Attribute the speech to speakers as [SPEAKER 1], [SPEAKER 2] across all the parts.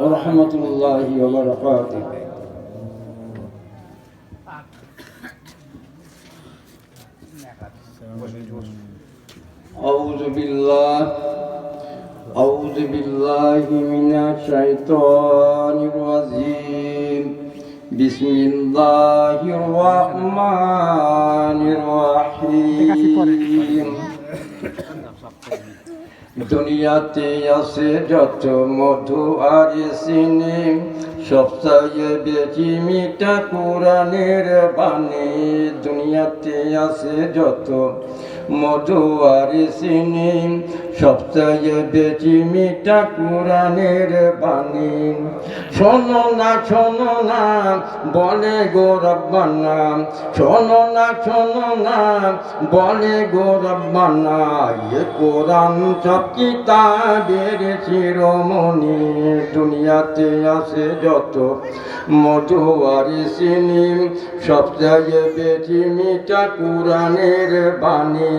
[SPEAKER 1] ورحمة الله وبركاته. أعوذ بالله من الشيطان الرجيم. بسم الله الرحمن الرحيم. দুনিয়াতে আছে যত মধু আর চিনি, সবচেয়ে বেশি মিঠা কোরআনের বাণী। দুনিয়াতে আছে যত মধু আর চিনি, সবচেয়ে বেশি মিঠা কোরআনের বাণী। শোনো না বলে গো রব্বানা, শোনো না বলে গো রব্বানা, এ কোরআন সব কিতাবের শিরোমণি। দুনিয়াতে আছে যত মধু আর চিনি, সবচেয়ে বেশি মিঠা কোরআনের বাণী।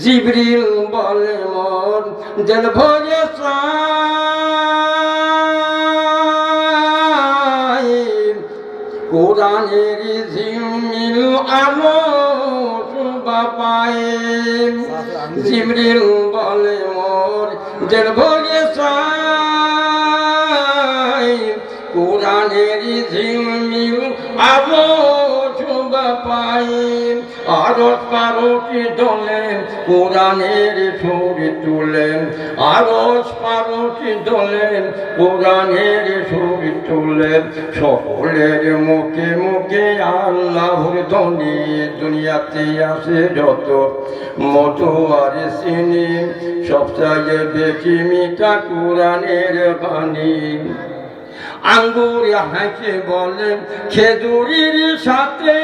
[SPEAKER 1] জিবরিল বলে মন যেন ভরে কোরআনের ঝিলমিল আলো শোভা পায়। জিবরিল বলে মোর যেন ভরে কোরআনের ঝিলমিল আলো শোভা পায়। আরশ পারশি দোলেন কোরআনের সুর তুলেন, আরশ পারশি দোলেন কোরআনের সুর তুলেন। সকলের মুখে মুখে আল্লাহর ধ্বনি। দুনিয়াতে আছে যত মধু আর চিনি, সবচেয়ে বেশি মিঠা কোরআনের বাণী। আঙ্গুর হাসে বলেন খেজুরির সাথে,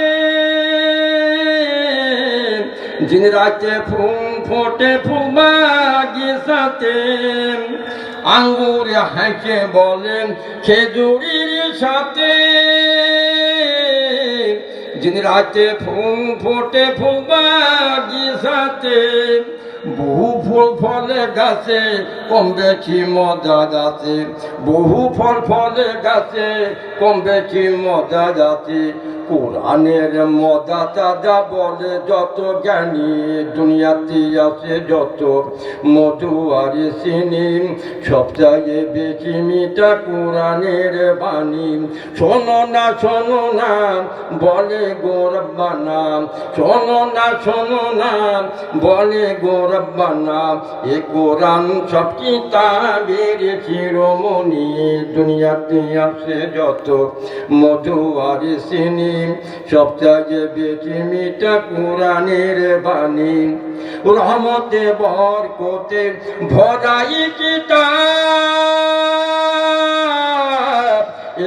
[SPEAKER 1] দিন রাতে ফুল ফোটে ফুল বাগিচাতে। আঙ্গুর হাসে বলেন খেজুরির সাথে, দিন রাতে ফুল ফোটে ফুল বাগিচাতে। বহু ফুল ফলে গাছে কম বেশি মজা আছে, বহু ফল ফলে গাছে কম বেশি মজা আছে। কোরআনের মজা তাজা বলে যত জ্ঞানী। দুনিয়াতে আছে যত মধু আর চিনি, সবচেয়ে বেশি মিঠা কোরআনের বাণী। শোনো না বলে গো রব্বানা, শোনো না বলে গো রব্বানা, এ কোরআন সব কিতাবের শিরোমণি। দুনিয়াতে আছে যত মধু আর চিনি, সবচেয়ে বেশি মিঠা কোরআনের বাণী। রহমতে বরকতে ভরাই কিতাব,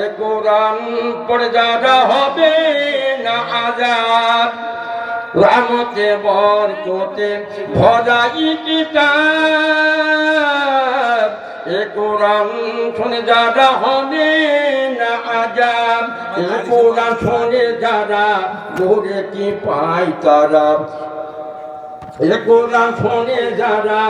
[SPEAKER 1] এ কোরআন পড়ে যারা হবে না আযাব। রহমতে বরকতে ভরাই কিতাব, এ কোরআন শুনে যারা হবে না আযাব। এ কোরআন শুনে যারা ঘুরে কি পায় তারা, এ কোরআন শুনে যারা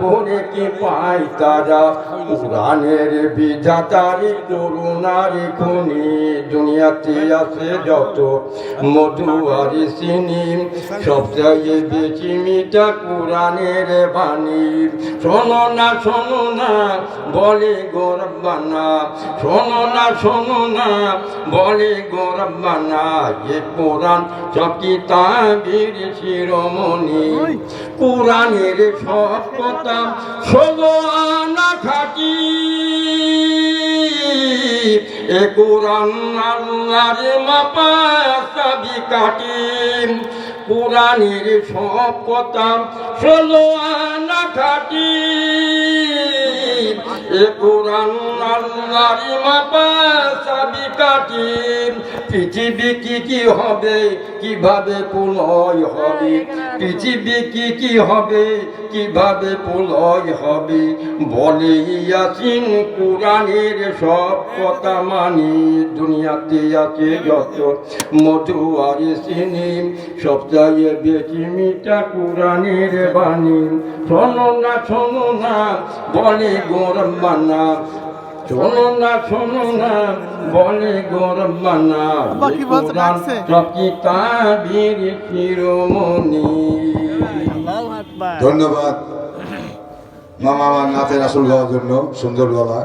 [SPEAKER 1] ঘুরে কি পায় তারা। কোরআনের বিধাতারি করুণার খনি। দুনিয়াতে আছে যত মধু আর চিনি, সবচেয়ে বেশি মিঠা কোরআনের বাণী। শোনো না বলে গো রব্বানা, শোনো না বলে গো রব্বানা, এ কোরআন সব কিতাবের শিরোমণি। কোরআনের সব কথা ষোলো আনা খাটি, এ কোরআন আল্লাহর মাপা চাবি কাটি। কোরআনের সব কথা ষোলো আনা খাটি, এ কোরআন আল্লাহর মাপা চাবি কাটি। পৃথিবী কি হবে, কিভাবে প্রলয় হবে, পৃথিবী কি হবে, কিভাবে প্রলয় হবে, বলে ইয়াসিন কোরআনের সব কথা মানি। দুনিয়াতে আছে যত মধু আর চিনি, সবচেয়ে বেশি মিঠা কোরআনের বাণী। শোনো না বলে গো রব্বানা, শোনো না বলে গরবানা কোরআন সব কিতাবের শিরোমণি।
[SPEAKER 2] ধন্যবাদ মামা আমার নাচের আসল গাওয়ার জন্য, সুন্দর গলা।